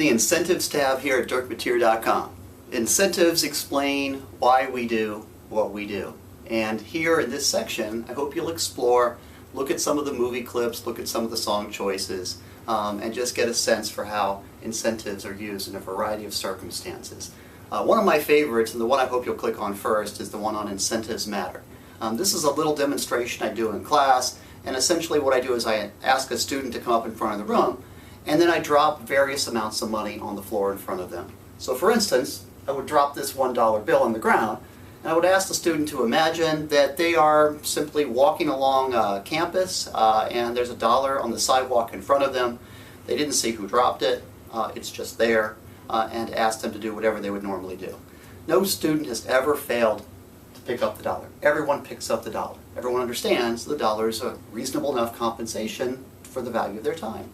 the Incentives tab here at dirkmatier.com. Incentives explain why we do what we do. And here in this section, I hope you'll explore, look at some of the movie clips, look at some of the song choices, and just get a sense for how incentives are used in a variety of circumstances. One of my favorites, and the one I hope you'll click on first, is the one on Incentives Matter. This is a little demonstration I do in class, and essentially what I do is I ask a student to come up in front of the room, and then I drop various amounts of money on the floor in front of them. So for instance, I would drop this $1 bill on the ground, and I would ask the student to imagine that they are simply walking along campus, and there's a dollar on the sidewalk in front of them. They didn't see who dropped it, it's just there, and ask them to do whatever they would normally do. No student has ever failed to pick up the dollar. Everyone picks up the dollar. Everyone understands the dollar is a reasonable enough compensation for the value of their time.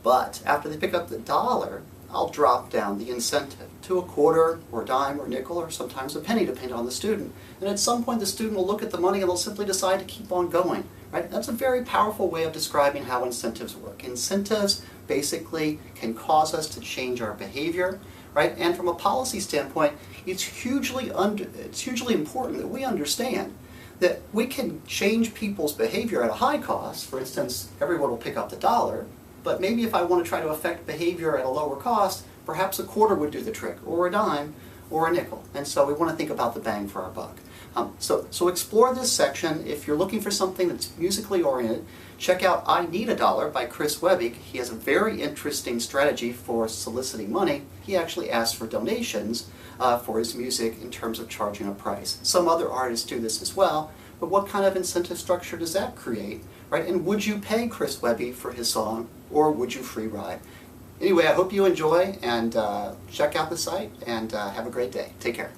But after they pick up the dollar, I'll drop down the incentive to a quarter or a dime or a nickel or sometimes a penny, depending on the student. And at some point the student will look at the money and they'll simply decide to keep on going. Right? That's a very powerful way of describing how incentives work. Incentives basically can cause us to change our behavior. Right? And from a policy standpoint, it's hugely important that we understand that we can change people's behavior at a high cost. For instance, everyone will pick up the dollar. But maybe if I want to try to affect behavior at a lower cost, perhaps a quarter would do the trick, or a dime, or a nickel. And so we want to think about the bang for our buck. So explore this section. If you're looking for something that's musically oriented, check out I Need a Dollar by Chris Webby. He has a very interesting strategy for soliciting money. He actually asks for donations for his music in terms of charging a price. Some other artists do this as well, but what kind of incentive structure does that create? Right? And would you pay Chris Webby for his song, or would you free ride? Anyway, I hope you enjoy, and check out the site, and have a great day. Take care.